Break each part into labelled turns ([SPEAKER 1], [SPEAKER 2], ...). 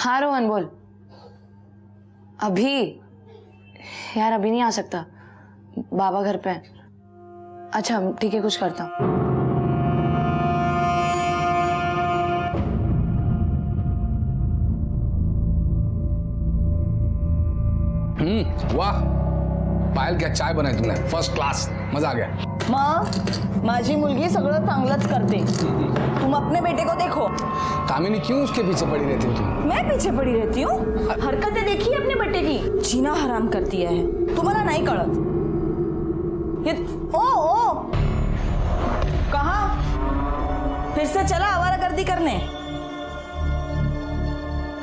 [SPEAKER 1] हाँ रोहन बोल। अभी यार अभी नहीं आ सकता, बाबा घर पे हैं। अच्छा ठीक है, कुछ करता हूँ।
[SPEAKER 2] वाह पायल, क्या चाय बनाई तुमने, फर्स्ट क्लास, मजा आ गया।
[SPEAKER 3] माझी मुलगी सगळं चांगलंच करते, तुम अपने बेटे को देखो।
[SPEAKER 2] कामिनी क्यों उसके पीछे पड़ी रहती हो तुम?
[SPEAKER 3] मैं पीछे पड़ी रहती हूँ? हरकतें देखी अपने बेटे की, जीना हराम कर दिया है, तुम्हारा नहीं कळत। ये ओ कहाँ फिर से चला आवारागर्दी करने?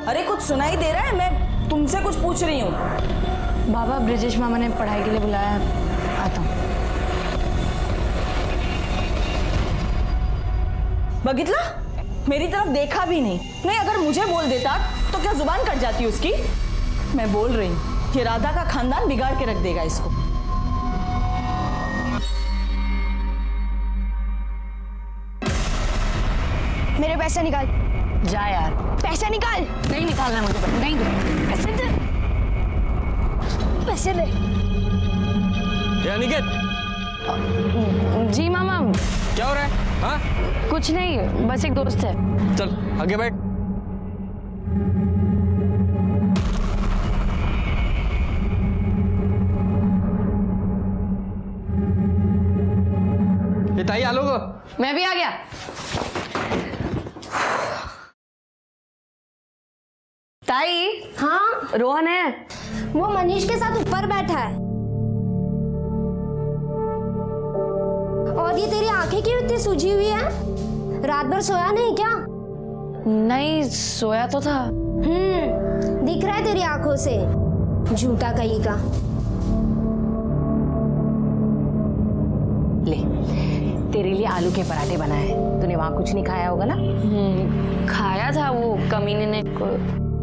[SPEAKER 3] अरे कुछ सुनाई दे रहा है? मैं तुमसे कुछ पूछ रही हूँ।
[SPEAKER 1] बाबा ब्रिजेश मामा ने पढ़ाई के लिए बुलाया है, आता हूँ।
[SPEAKER 3] बगितला, मेरी तरफ देखा भी नहीं। नहीं अगर मुझे बोल देता तो क्या जुबान कट जाती उसकी? मैं बोल रही हूँ कि राधा का खानदान बिगाड़ के रख देगा इसको।
[SPEAKER 4] मेरे पैसे निकाल।
[SPEAKER 1] जा यार,
[SPEAKER 4] पैसे निकाल।
[SPEAKER 1] नहीं निकालना मुझे, नहीं दो
[SPEAKER 4] पैसे दे, पैसे दे।
[SPEAKER 5] अनिकेत,
[SPEAKER 1] जी मामा।
[SPEAKER 5] क्या हो रहा है? हाँ
[SPEAKER 1] कुछ नहीं, बस एक दोस्त है।
[SPEAKER 5] चल आगे बैठ। ये ताई आलो गो।
[SPEAKER 1] मैं भी आ गया। ताई।
[SPEAKER 4] हाँ
[SPEAKER 1] रोहन है।
[SPEAKER 4] वो मनीष के साथ ऊपर बैठा है। और ये तेरी आंखें क्यों इतनी सूजी हुई है? रात भर सोया नहीं क्या?
[SPEAKER 1] नहीं सोया तो था।
[SPEAKER 4] दिख रहा है तेरी आंखों से, झूठा कहीं का।
[SPEAKER 6] ले, तेरे लिए आलू के पराठे बनाए हैं। तूने वहां कुछ नहीं खाया होगा ना?
[SPEAKER 1] खाया था, वो कमीने ने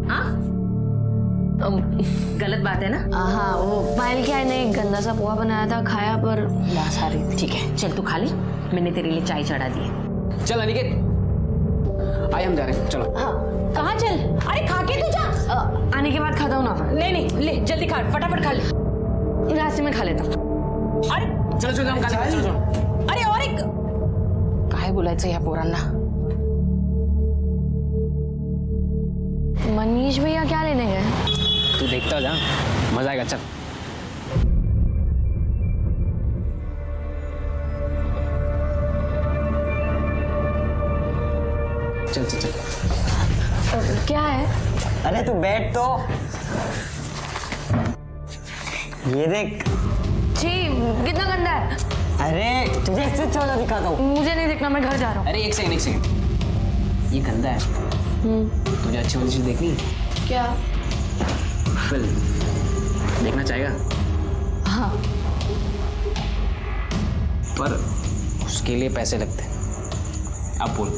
[SPEAKER 6] हाँ, गलत बात है ना?
[SPEAKER 1] हाँ, वो पायल क्या ने गंदा सा पोहा बनाया था, खाया पर
[SPEAKER 6] बस आ रही। ठीक है चल तू खा ले, मैंने तेरे लिए चाय चढ़ा दी है।
[SPEAKER 5] चल अनिकेत, आइए हम जा रहे हैं, चलो।
[SPEAKER 3] हाँ कहाँ चल? अरे खा के तू जा।
[SPEAKER 1] आने के बाद खाता हूँ ना।
[SPEAKER 3] नहीं ले जल्दी खा, फटाफट खा ले।
[SPEAKER 1] रास्ते में खा लेता हूँ।
[SPEAKER 3] अरे
[SPEAKER 5] चलो चलो हम खा लेंगे, चलो।
[SPEAKER 3] अरे और एक
[SPEAKER 6] काय बोलायचं या पोरांना?
[SPEAKER 1] मनीष भैया क्या लेने गए?
[SPEAKER 5] तू देखता जा, मजा आएगा, चल। चल चल चल।
[SPEAKER 1] क्या है?
[SPEAKER 7] अरे तू बैठ तो। ये देख।
[SPEAKER 1] छी, कितना गंदा है।
[SPEAKER 7] अरे तुझे इससे अच्छा वाला दिखाता हूँ।
[SPEAKER 1] मुझे नहीं देखना, मैं घर जा रहा हूँ।
[SPEAKER 5] अरे एक सेकंड, ये गंदा है। तुझे अच्छी वाली चीज देखनी है?
[SPEAKER 1] क्या?
[SPEAKER 5] फिल्म देखना चाहेगा?
[SPEAKER 1] हाँ।
[SPEAKER 5] पर उसके लिए पैसे लगते हैं। अब बोल।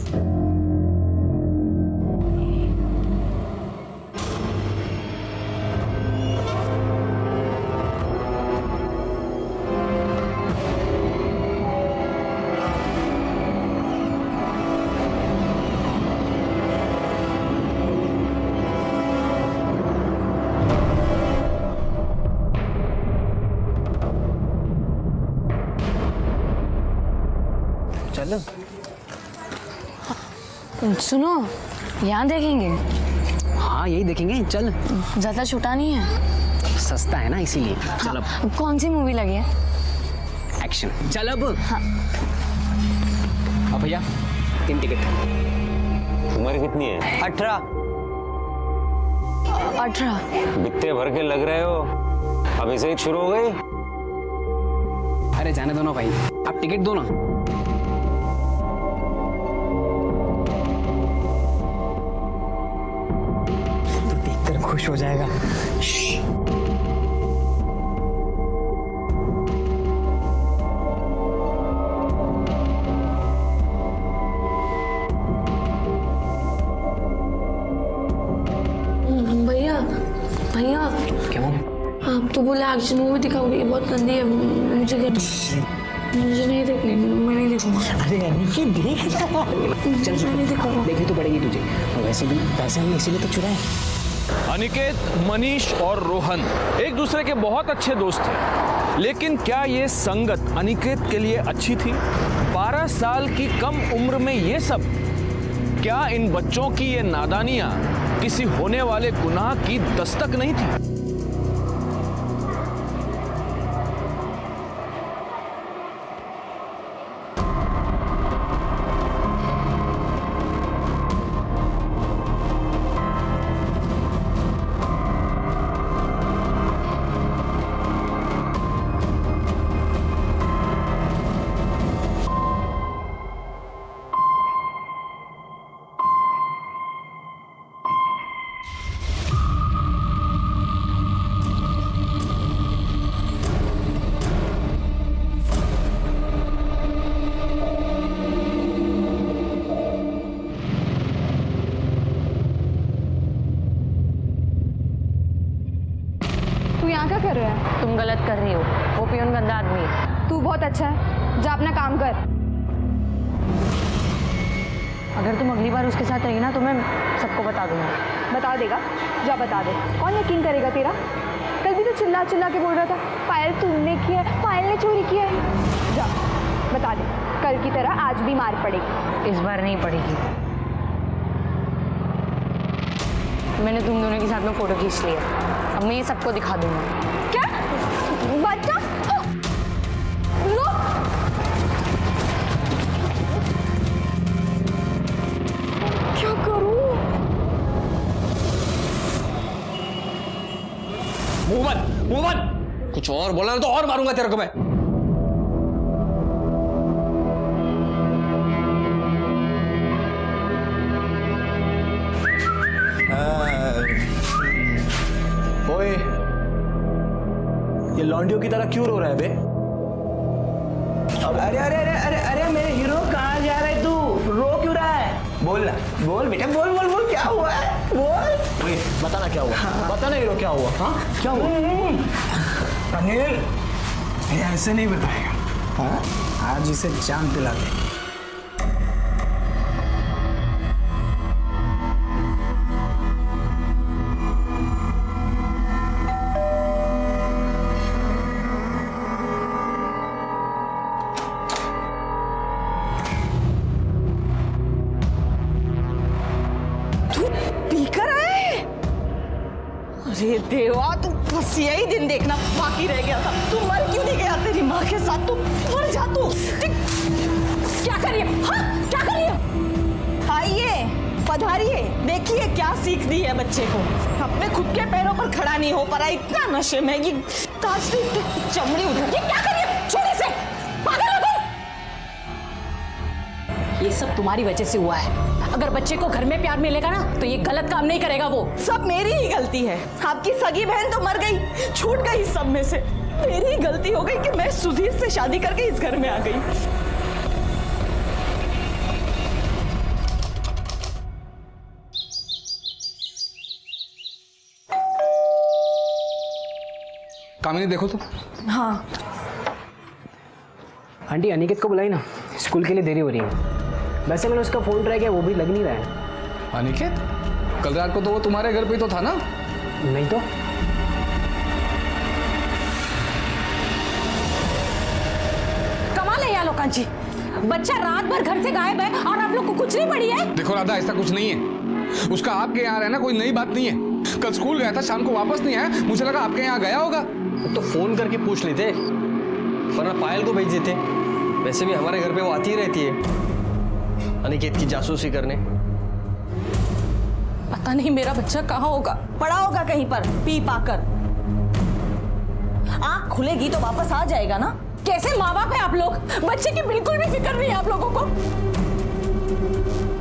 [SPEAKER 5] चलो।
[SPEAKER 1] सुनो, यहाँ देखेंगे।
[SPEAKER 5] हाँ यही देखेंगे, चल।
[SPEAKER 1] ज्यादा छोटा नहीं है,
[SPEAKER 5] सस्ता है ना इसीलिए। चल अब।
[SPEAKER 1] हाँ, कौन सी मूवी लगी है?
[SPEAKER 5] एक्शन। चल अब।
[SPEAKER 1] हाँ।
[SPEAKER 5] अब भैया 3 टिकट।
[SPEAKER 8] उम्र कितनी है?
[SPEAKER 7] 18।
[SPEAKER 1] 18।
[SPEAKER 8] बित्ते भर के लग रहे हो, अभी से ही शुरू हो गई।
[SPEAKER 5] अरे जाने दो ना भाई, आप टिकट दो ना।
[SPEAKER 7] तू देखकर खुश हो जाएगा।
[SPEAKER 1] भैया भैया,
[SPEAKER 5] क्यों?
[SPEAKER 1] आप तो बोले एक्शन मूवी दिखाओगे, बहुत गंदी है, मुझे नहीं देखनी, मैं नहीं देखूंगा।
[SPEAKER 7] अरे अनिकेत देख।
[SPEAKER 5] चल
[SPEAKER 1] मैं नहीं देखूंगा।
[SPEAKER 5] देखनी तो पड़ेगी तुझे, और वैसे भी पैसे हमने इसीलिए तो चुराए।
[SPEAKER 9] अनिकेत, मनीष और रोहन एक दूसरे के बहुत अच्छे दोस्त थे, लेकिन क्या ये संगत अनिकेत के लिए अच्छी थी? 12 साल की कम उम्र में ये सब? क्या इन बच्चों की ये नादानियां किसी होने वाले गुनाह की दस्तक नहीं थी?
[SPEAKER 10] तू यहाँ क्या कर रहा है?
[SPEAKER 1] तुम गलत कर रही हो, वो पियून गंदा आदमी है।
[SPEAKER 10] तू बहुत अच्छा है, जा अपना काम कर।
[SPEAKER 1] अगर तुम अगली बार उसके साथ रही ना तो मैं सबको बता दूंगा।
[SPEAKER 10] बता देगा? जा बता दे, कौन यकीन करेगा तेरा? कल भी तो चिल्ला चिल्ला के बोल रहा था पायल तुमने किया है, पायल ने चोरी किया है। जा बता दे, कल की तरह आज भी मार पड़ेगी।
[SPEAKER 1] इस बार नहीं पड़ेगी। मैंने तुम दोनों के साथ में फोटो खींच लिया, अब मैं ये सबको दिखा दूंगा।
[SPEAKER 10] क्या बच्चा? लो क्या करूं?
[SPEAKER 2] मुंह बंद। कुछ और बोला ना तो और मारूंगा तेरे को मैं।
[SPEAKER 11] ओए, ये लॉन्डियो की तरह क्यों रो रहा है बे?
[SPEAKER 3] अरे अरे अरे अरे अरे मेरे हीरो, कहाँ जा रहे तू? रो क्यों रहा है? बोल ना, बोल बेटा, बोल बोल बोल, क्या हुआ है? बोल।
[SPEAKER 11] ओए, बता ना क्या हुआ? हाँ। बता ना हीरो, क्या हुआ? हाँ, क्या हुआ?
[SPEAKER 3] अनिल, ये ऐसे नहीं बताएगा। हाँ, आज इसे जान दिला दे। अरे देवा, तू बस यही दिन देखना बाकी रह गया था। तू मर क्यों नहीं गया तेरी माँ के साथ? तू मर जा तू। क्या करिए? हाँ, क्या करिए? आइए, पधारिए, देखिए क्या सीख दी है बच्चे को। अपने खुद के पैरों पर खड़ा नहीं हो पा रहा, इतना नशे में। ये ताजरी की चमड़ी उधर। ये क्या करिए? छोड़े से, पागल हो तुम।
[SPEAKER 6] ये सब तुम्हारी वजह से हुआ है। अगर बच्चे को घर में प्यार मिलेगा ना तो ये गलत काम नहीं करेगा वो।
[SPEAKER 3] सब मेरी ही गलती है। आपकी सगी बहन तो मर गई, छूट गई सब में से। मेरी ही गलती हो गई कि मैं सुधीर से शादी करके इस घर में आ गई।
[SPEAKER 2] कामिनी देखो तो।
[SPEAKER 3] हाँ
[SPEAKER 5] आंटी, अनिकेत को बुलाई ना, स्कूल के लिए देरी हो रही है। वैसे मैंने उसका फोन ट्राई किया, वो भी लग नहीं रहा है।
[SPEAKER 2] अनिकेत, कल रात को तो वो तुम्हारे घर पे तो था ना?
[SPEAKER 5] नहीं तो।
[SPEAKER 6] कमाल है यार लोकांची, बच्चा रात भर घर से गायब है और आप लोग को कुछ नहीं पड़ी है।
[SPEAKER 2] देखो राधा, ऐसा कुछ नहीं है। उसका आपके यहाँ रहना कोई नई बात नहीं है। कल स्कूल गया था, शाम को वापस नहीं आया, मुझे लगा आपके यहाँ गया होगा।
[SPEAKER 11] तो फोन करके पूछ लेते, वरना पायल को भेज देते। वैसे भी हमारे घर पे वो आती ही रहती है अनिकेत की जासूसी करने।
[SPEAKER 3] पता नहीं मेरा बच्चा कहाँ होगा, पड़ा होगा कहीं पर पी पाकर। आँख खुलेगी तो वापस आ जाएगा ना।
[SPEAKER 6] कैसे माँ बाप है आप लोग? बच्चे की बिल्कुल भी फिक्र नहीं है आप लोगों को।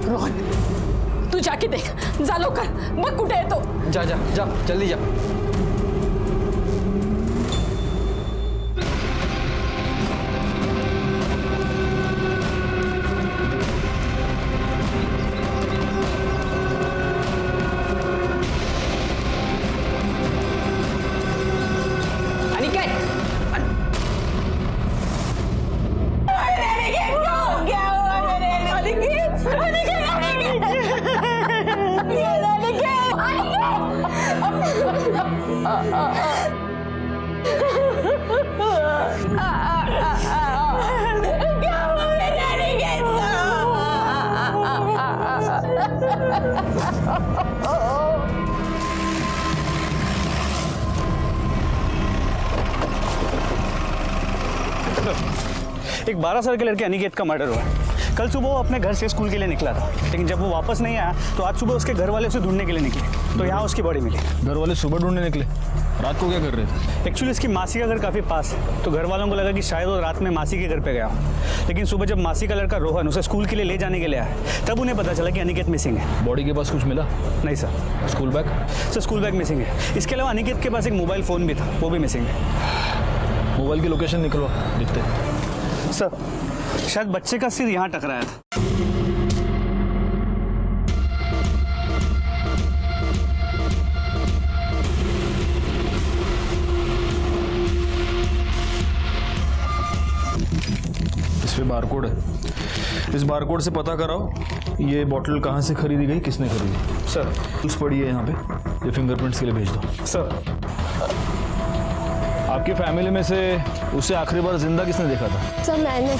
[SPEAKER 6] रोहन, तू जाके देख, जा लो कर, बग कुटे है तो।
[SPEAKER 11] जा जा जा, जल्दी जा।
[SPEAKER 12] एक 12 साल के लड़के अनिकेत का मर्डर हुआ है। कल सुबह वो अपने घर से स्कूल के लिए निकला था, लेकिन जब वो वापस नहीं आया तो आज सुबह उसके घर वाले उसे ढूंढने के लिए निकले, तो यहाँ उसकी बॉडी मिली।
[SPEAKER 9] घर वाले सुबह ढूंढने निकले? रात को क्या कर रहे थे?
[SPEAKER 12] एक्चुअली इसकी मासी का घर काफ़ी पास है, तो घर वालों को लगा कि शायद वो रात में मासी के घर पे गया हो। लेकिन सुबह जब मासी का लड़का रोहन उसे स्कूल के लिए ले जाने के लिए आया, तब उन्हें पता चला कि अनिकेत मिसिंग है।
[SPEAKER 9] बॉडी के पास कुछ मिला?
[SPEAKER 12] नहीं sir.
[SPEAKER 9] School bag?
[SPEAKER 12] Sir school bag missing है। इसके अलावा अनिकेत के पास एक मोबाइल फ़ोन भी था, वो भी मिसिंग है।
[SPEAKER 9] मोबाइल की लोकेशन निकलवा, दिखते।
[SPEAKER 12] सर शायद बच्चे का सिर यहाँ टकराया था।
[SPEAKER 9] इस पे बारकोड है, इस बारकोड से पता कराओ ये बोतल कहाँ से खरीदी गई, किसने खरीदी।
[SPEAKER 12] सर
[SPEAKER 9] कुछ पड़ी है यहाँ पे, ये फिंगरप्रिंट्स के लिए भेज दो।
[SPEAKER 12] सर
[SPEAKER 9] आपकी फैमिली में से उसे आखिरी बार जिंदा किसने देखा था?
[SPEAKER 4] सर मैंने।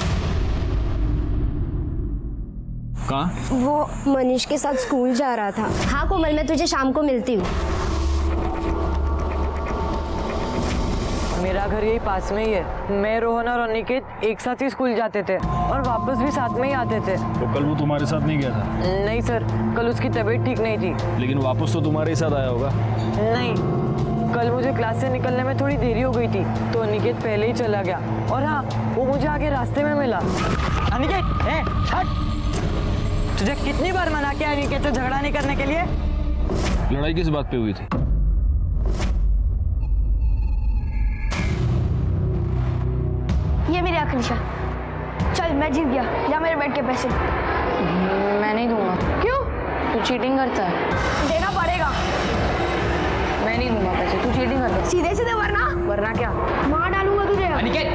[SPEAKER 9] कहाँ?
[SPEAKER 4] वो मनीष के साथ स्कूल जा रहा था। हाँ कोमल, मैं तुझे शाम को मिलती हूँ।
[SPEAKER 3] मेरा घर यही पास में ही है। मैं, रोहन और अनिकेत एक साथ ही स्कूल जाते थे और वापस भी साथ में ही आते थे।
[SPEAKER 9] तो कल वो तुम्हारे साथ नहीं गया था?
[SPEAKER 3] नहीं सर, कल उसकी तबीयत ठीक नहीं थी।
[SPEAKER 9] लेकिन वापस तो तुम्हारे ही साथ आया होगा?
[SPEAKER 3] नहीं, कल मुझे क्लास से निकलने में थोड़ी देरी हो गई थी, तो अनिकेत पहले ही चला गया। और हाँ, वो मुझे आगे रास्ते में मिला। अनिकेत, हट! तुझे कितनी बार मना किया अनिकेत से झगड़ा नहीं करने के लिए?
[SPEAKER 9] लड़ाई किस बात पे हुई थी?
[SPEAKER 10] ये मेरी आखिरी शर्त। चल मैं जीत गया, या मेरे बैठ के पैसे।
[SPEAKER 1] मैं नहीं दूंगा।
[SPEAKER 10] क्यों?
[SPEAKER 1] तू चीटिंग करता है।
[SPEAKER 10] देना पड़ेगा।
[SPEAKER 1] मैं नहीं दूंगा पैसे, तू चीटिंग करता है।
[SPEAKER 10] सीधे सीधे
[SPEAKER 1] वरना क्या?
[SPEAKER 10] मार डालूंगा तुझे।
[SPEAKER 5] अनिकेत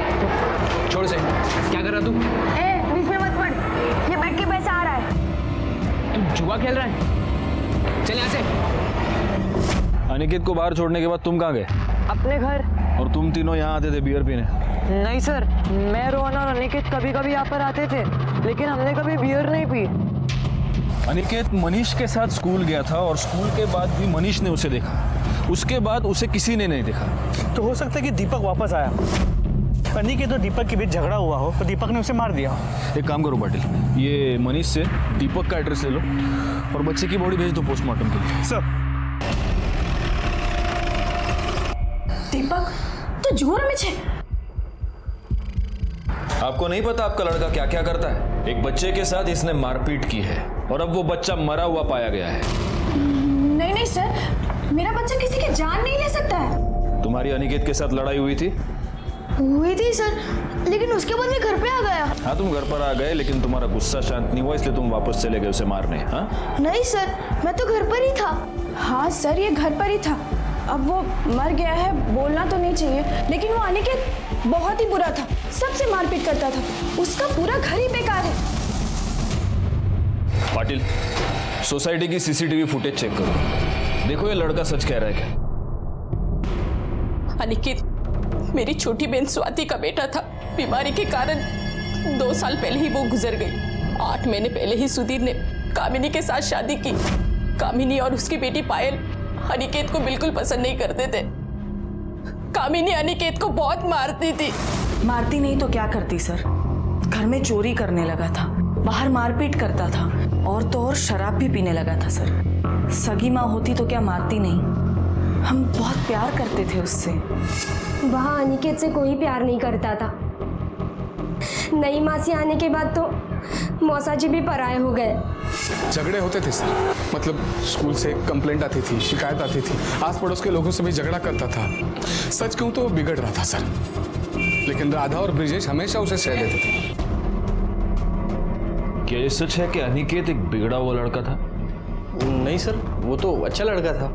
[SPEAKER 5] छोड़ से, क्या कर रहा तू?
[SPEAKER 10] बीच में मत पड़, ये बैठ के पैसा आ रहा है।
[SPEAKER 5] तू जुआ खेल रहा है? चल यहाँ से।
[SPEAKER 9] अनिकेत को बाहर छोड़ने के बाद तुम कहाँ गए?
[SPEAKER 3] अपने घर।
[SPEAKER 9] और तुम तीनों यहाँ आते थे बियर पीने?
[SPEAKER 3] नहीं सर, मैं, रोहन और अनिकेत कभी कभी यहाँ पर आते थे, लेकिन हमने कभी बियर नहीं पी।
[SPEAKER 9] अनिकेत मनीष के साथ स्कूल गया था और स्कूल के बाद भी मनीष ने उसे देखा, उसके बाद उसे किसी ने नहीं देखा।
[SPEAKER 12] तो हो सकता है कि दीपक वापस आया, अनिकेत और दीपक के बीच झगड़ा हुआ हो तो दीपक ने उसे मार दिया हो।
[SPEAKER 9] एक काम करो पाटिल, ये मनीष से दीपक का एड्रेस ले लो और बच्चे की बॉडी भेज दो पोस्टमार्टम के लिए।
[SPEAKER 12] सर।
[SPEAKER 3] दीपक तो जुआ में छे।
[SPEAKER 9] आपको नहीं पता आपका लड़का क्या क्या करता है? एक बच्चे के साथ इसने मारपीट की है और अब वो बच्चा मरा हुआ पाया गया है।
[SPEAKER 10] नहीं नहीं सर, मेरा बच्चा किसी की जान नहीं ले सकता है।
[SPEAKER 9] तुम्हारी अनिकेत के साथ लड़ाई हुई थी?
[SPEAKER 10] हुई थी सर, लेकिन उसके बाद मैं घर पे आ गया।
[SPEAKER 9] हाँ तुम घर पर आ गए, लेकिन तुम्हारा गुस्सा शांत नहीं हुआ, इसलिए तुम वापस चले गए उसे मारने। हाँ
[SPEAKER 10] नहीं सर, मैं तो घर पर ही था। हाँ सर, ये घर पर ही था। अब वो मर गया है, बोलना तो नहीं चाहिए, लेकिन वो अनिकेत बहुत ही बुरा था, सबसे मारपीट करता था। उसका पूरा घर ही बेकार है।
[SPEAKER 9] पाटिल, सोसाइटी की सीसीटीवी फुटेज चेक करो, देखो ये लड़का सच कह रहा है क्या।
[SPEAKER 6] अनिकेत मेरी छोटी बहन स्वाति का बेटा था। बीमारी के कारण 2 साल पहले ही वो गुजर गई। 8 महीने पहले ही सुधीर ने कामिनी के साथ शादी की। कामिनी और उसकी बेटी पायल अनिकेत को बिल्कुल पसंद नहीं करते थे। कामिनी अनिकेत को बहुत मारती थी।
[SPEAKER 3] मारती नहीं तो क्या करती सर? घर में चोरी करने लगा था, बाहर मारपीट करता था, और तो और शराब भी पीने लगा था सर। सगी माँ होती तो क्या मारती नहीं? हम बहुत प्यार करते थे उससे।
[SPEAKER 4] वहाँ अनिकेत से कोई प्यार नहीं करता था। नई मासी आने के बाद तो मौसा जी भी पराये हो गए।
[SPEAKER 2] झगड़े होते थे सर, मतलब स्कूल से कंप्लेंट आती थी, शिकायत आती थी, आस पड़ोस के लोगों से भी झगड़ा करता था। सच कहूँ तो वो बिगड़ रहा था सर, लेकिन राधा और ब्रिजेश हमेशा उसे सह देते थे।
[SPEAKER 9] क्या ये सच है कि अनिकेत एक बिगड़ा हुआ लड़का था?
[SPEAKER 11] नहीं सर, वो तो अच्छा लड़का था।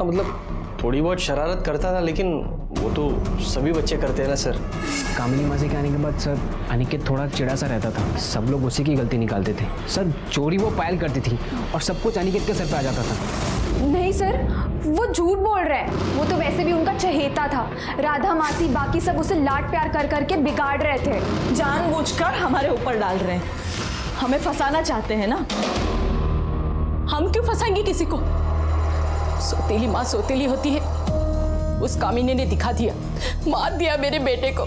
[SPEAKER 11] मतलब थोड़ी बहुत शरारत करता था, लेकिन वो तो सभी बच्चे करते हैं ना सर।
[SPEAKER 5] कामिनी मासी के आने के बाद सर अनिकेत थोड़ा चिड़ा सा रहता था, सब लोग उसी की गलती निकालते थे। सर चोरी वो पायल करती थी और सब कुछ अनिकेत के सर पे आ जाता था।
[SPEAKER 10] नहीं सर, वो झूठ बोल रहा है। वो तो वैसे भी उनका चहेता था। राधा मासी बाकी सब उसे लाड प्यार कर करके बिगाड़ रहे थे।
[SPEAKER 3] जानबूझकर हमारे ऊपर डाल रहे हैं, हमें फंसाना चाहते हैं ना।
[SPEAKER 6] हम क्यों फंसाएंगे किसी को? सौतेली माँ सौतेली होती है। उस कामिनी ने दिखा दिया, मार दिया मेरे बेटे को।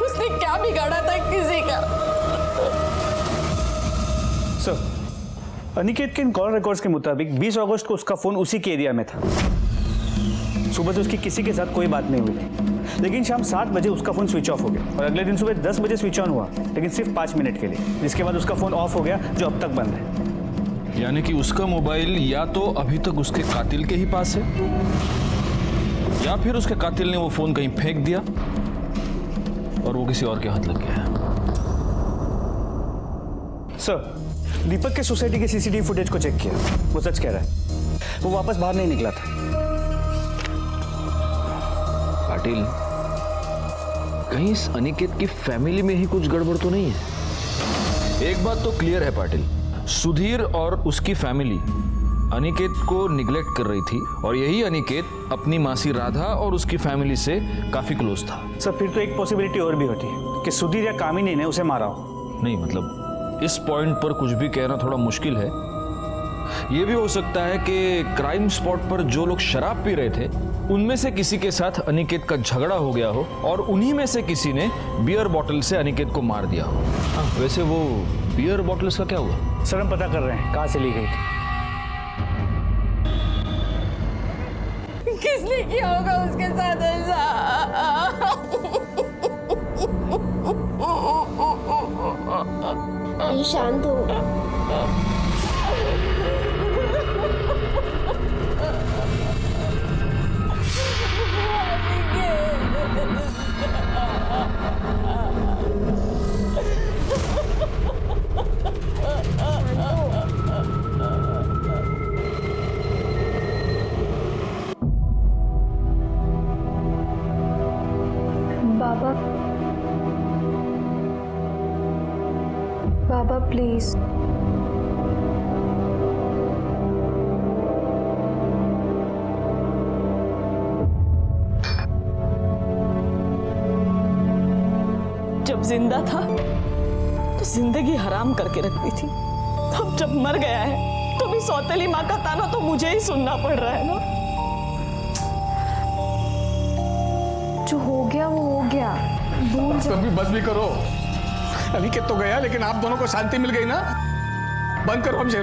[SPEAKER 6] उसने क्या बिगाड़ा था किसी का?
[SPEAKER 12] सर, अनिकेत के इन कॉल रिकॉर्ड्स के मुताबिक 20 अगस्त को उसका फोन उसी के एरिया में था। सुबह से उसकी किसी के साथ कोई बात नहीं हुई थी, लेकिन शाम 7 बजे उसका फोन स्विच ऑफ हो गया और अगले दिन सुबह 10 बजे स्विच ऑन हुआ, लेकिन सिर्फ 5 मिनट के लिए, जिसके बाद उसका फोन ऑफ हो गया, जो अब तक बंद है।
[SPEAKER 9] यानी कि उसका मोबाइल या तो अभी तक उसके कातिल के ही पास है, या फिर उसके कातिल ने वो फोन कहीं फेंक दिया और वो किसी और के हाथ लग गया है।
[SPEAKER 12] सर, दीपक के सोसाइटी के सीसीटीवी फुटेज को चेक किया, वो सच कह रहा है, वो वापस बाहर नहीं निकला था।
[SPEAKER 9] पाटिल, कहीं इस अनिकेत की फैमिली में ही कुछ गड़बड़ तो नहीं है? एक बात तो क्लियर है पाटिल, सुधीर और उसकी फैमिली अनिकेत को निग्लेक्ट कर रही थी और यही अनिकेत अपनी मासी राधा और उसकी फैमिली से काफी क्लोज था।
[SPEAKER 12] सर, फिर तो एक पॉसिबिलिटी और भी होती है कि सुधीर या कामिनी ने उसे मारा हो।
[SPEAKER 9] नहीं, मतलब इस पॉइंट पर कुछ भी कहना थोड़ा मुश्किल है। यह भी हो सकता है कि क्राइम स्पॉट पर जो लोग शराब पी रहे थे उनमें से किसी के साथ अनिकेत का झगड़ा हो गया हो और उन्हीं में से किसी ने बियर बॉटल से अनिकेत को मार दिया हो। वैसे वो बियर बॉटल्स का क्या हुआ?
[SPEAKER 12] सर, हम पता कर रहे हैं कहां से ली गई थी।
[SPEAKER 6] किसने किया होगा उसके साथ ऐसा?
[SPEAKER 4] शांत हो।
[SPEAKER 10] बाबा, बाबा प्लीज।
[SPEAKER 3] जब जिंदा था तो जिंदगी हराम करके रखती थी, अब जब मर गया है तो भी सौतेली माँ का ताना तो मुझे ही सुनना पड़ रहा है ना।
[SPEAKER 10] जो हो गया वो हो गया, भूल जाओ।
[SPEAKER 2] तभी बस भी करो। अनिकेत तो गया, लेकिन आप दोनों को शांति मिल गई ना। बंद करो हम शेर।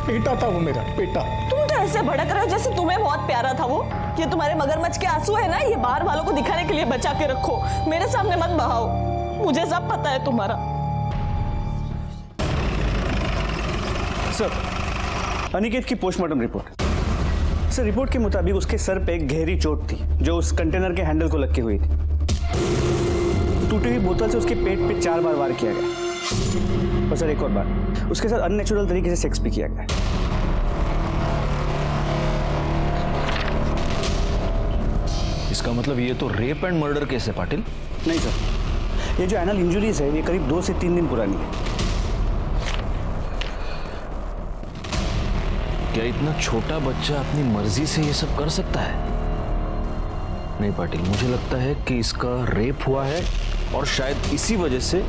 [SPEAKER 2] बेटा था वो, मेरा बेटा।
[SPEAKER 3] तुम तो ऐसे भड़क रहे हो जैसे तुम्हें बहुत प्यारा था वो। ये तुम्हारे मगरमच्छ के आंसू है ना, ये बाहर वालों को दिखाने के लिए बचा के रखो, मेरे सामने मत बहाओ। मुझे सब पता है तुम्हारा।
[SPEAKER 12] सर, अनिकेत की पोस्टमार्टम रिपोर्ट। सर, रिपोर्ट के मुताबिक उसके सर पे एक गहरी चोट थी जो उस कंटेनर के हैंडल को लग के हुई थी। टूटी हुई बोतल से उसके पेट पे 4 बार वार किया गया और सर एक और बार उसके साथ अननेचुरल तरीके से सेक्स भी किया गया।
[SPEAKER 9] इसका मतलब ये तो रेप एंड मर्डर केस है पाटिल।
[SPEAKER 12] नहीं सर, ये जो एनल इंजुरीज है ये करीब 2 से 3 दिन पुरानी है।
[SPEAKER 9] क्या इतना छोटा बच्चा अपनी मर्जी से ये सब कर सकता है? नहीं पाटिल, मुझे लगता है कि इसका रेप हुआ है और शायद इसी वजह से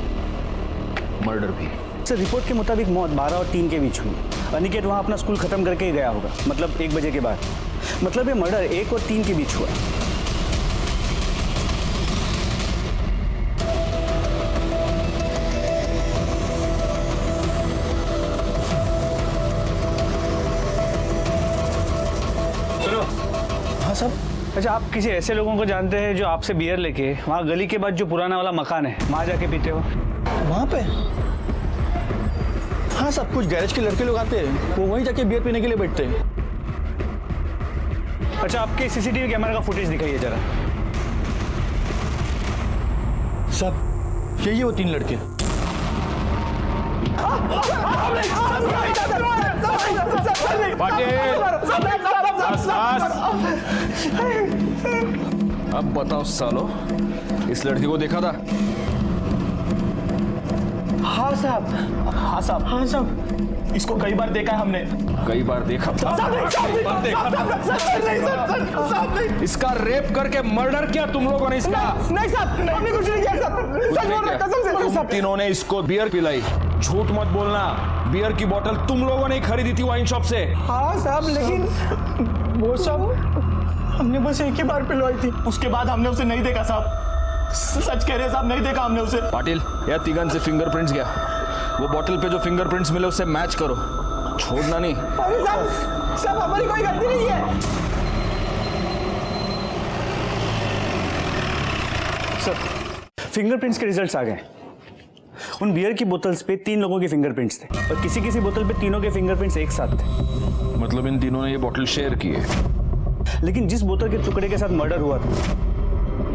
[SPEAKER 9] मर्डर भी।
[SPEAKER 12] सर, रिपोर्ट के मुताबिक मौत 12 और 3 के बीच हुई। अनिकेत वहां अपना स्कूल खत्म करके ही गया होगा, मतलब 1 बजे के बाद। मतलब ये मर्डर 1 और 3 के बीच हुआ। हाँ साहब। अच्छा, आप किसी ऐसे लोगों को जानते हैं जो आपसे बियर लेके वहाँ गली के बाद जो पुराना वाला मकान है वहाँ जाके पीते हो?
[SPEAKER 13] वहाँ पे? हाँ, सब कुछ गैरेज के लड़के लोग आते हैं, वो वहीं जाके बियर पीने के लिए बैठते हैं।
[SPEAKER 12] अच्छा, आपके सीसीटीवी कैमरा का फुटेज दिखाइए जरा।
[SPEAKER 13] सब यही वो 3 लड़के।
[SPEAKER 9] अब बताओ सालो, इस लड़की को देखा था?
[SPEAKER 13] हाँ साहब, हाँ साहब, हाँ साहब, इसको कई बार देखा है हमने।
[SPEAKER 9] कई बार देखा? इसका रेप करके मर्डर किया तुम लोगों ने इसका?
[SPEAKER 13] नहीं साहब, हमने कुछ नहीं किया साहब, सच बोल रहा कसम से
[SPEAKER 9] तुम तीनों ने इसको बियर पिलाई। झूठ मत बोलना, बियर की बोतल तुम लोगों ने ही खरीदी थी वाइन शॉप से।
[SPEAKER 13] हाँ साहब, लेकिन वो सब हमने बस एक ही बार पिलवाई थी, उसके बाद हमने उसे नहीं देखा साहब। सच कह रहे साहब, नहीं देखा हमने उसे।
[SPEAKER 9] पाटिल, या तिगन से फिंगरप्रिंट्स गया, वो बोतल पे जो फिंगरप्रिंट्स मिले उससे मैच करो, छोड़ना नहीं।
[SPEAKER 13] अरे साहब, हमारी कोई गलती नहीं है।
[SPEAKER 12] सर, फिंगरप्रिंट्स के रिजल्ट्स आ गए। उन बियर की बोतल्स पे 3 लोगों के फिंगरप्रिंट्स थे और किसी किसी बोतल पे तीनों के फिंगरप्रिंट्स एक साथ थे।
[SPEAKER 9] मतलब इन तीनों ने ये बोतल शेयर की है।
[SPEAKER 12] लेकिन जिस बोतल के टुकड़े के साथ मर्डर हुआ था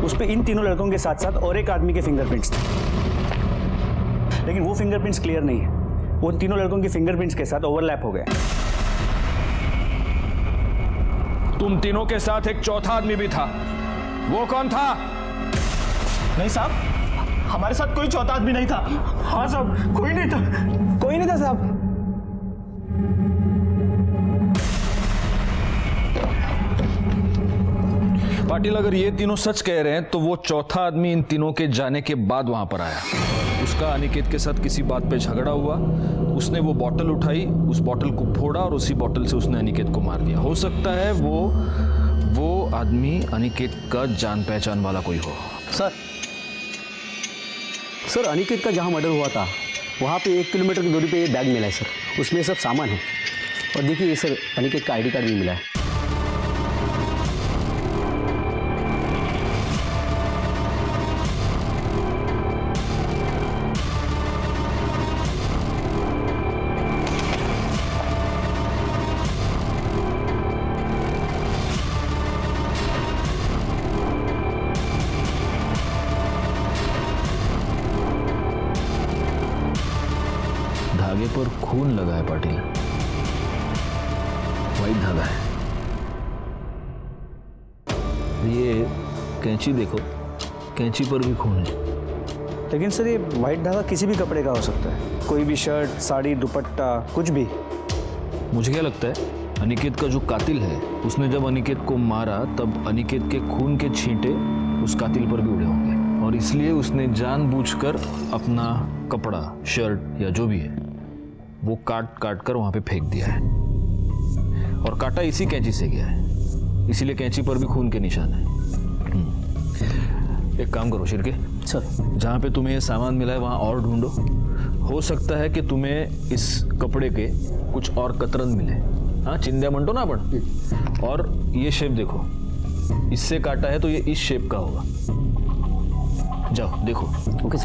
[SPEAKER 12] उस पे इन तीनों लड़कों के साथ साथ और एक आदमी के फिंगरप्रिंट्स थे, लेकिन वो फिंगरप्रिंट्स क्लियर नहीं है। वो इन तीनों लड़कों के फिंगरप्रिंट्स के साथ ओवरलैप हो गया।
[SPEAKER 9] तुम तीनों के साथ एक चौथा आदमी भी था, वो कौन था?
[SPEAKER 13] नहीं साहब, हमारे साथ कोई चौथा आदमी नहीं था। हाँ साहब, कोई नहीं था, कोई नहीं था साहब।
[SPEAKER 9] पाटिल, अगर ये तीनों सच कह रहे हैं तो वो चौथा आदमी इन तीनों के जाने के बाद वहां पर आया। उसका अनिकेत के साथ किसी बात पे झगड़ा हुआ, उसने वो बोतल उठाई, उस बोतल को फोड़ा और उसी बोतल से उसने अनिकेत को मार दिया। हो सकता है वो आदमी अनिकेत का जान पहचान वाला कोई हो।
[SPEAKER 12] सर, अनिकेत का जहाँ मर्डर हुआ था वहाँ पे 1 किलोमीटर की दूरी पे ये बैग मिला है सर। उसमें सब सामान है और देखिए ये सर अनिकेत का ID कार्ड भी मिला है।
[SPEAKER 9] धागे पर खून लगा है पाटिल, वाइट धागा है। ये कैंची देखो, कैंची पर भी खून है।
[SPEAKER 12] लेकिन सर ये वाइट धागा किसी भी कपड़े का हो सकता है, कोई भी शर्ट, साड़ी, दुपट्टा, कुछ भी।
[SPEAKER 9] मुझे क्या लगता है, अनिकेत का जो कातिल है उसने जब अनिकेत को मारा तब अनिकेत के खून के छींटे उस कातिल पर भी उड़े होंगे और इसलिए उसने जानबूझकर अपना कपड़ा, शर्ट या जो भी है वो काट काट कर वहां पे फेंक दिया है और काटा इसी कैंची से गया है, इसीलिए कैंची पर भी खून के निशान है। एक काम करो शिरके
[SPEAKER 12] सर,
[SPEAKER 9] जहाँ पे तुम्हें ये सामान मिला है वहाँ और ढूंढो, हो सकता है कि तुम्हें इस कपड़े के कुछ और कतरन मिले। हाँ, चिंध्या मंटो ना अपन। और ये शेप देखो, इससे काटा है तो ये इस शेप का होगा। जाओ देखो।
[SPEAKER 12] ओके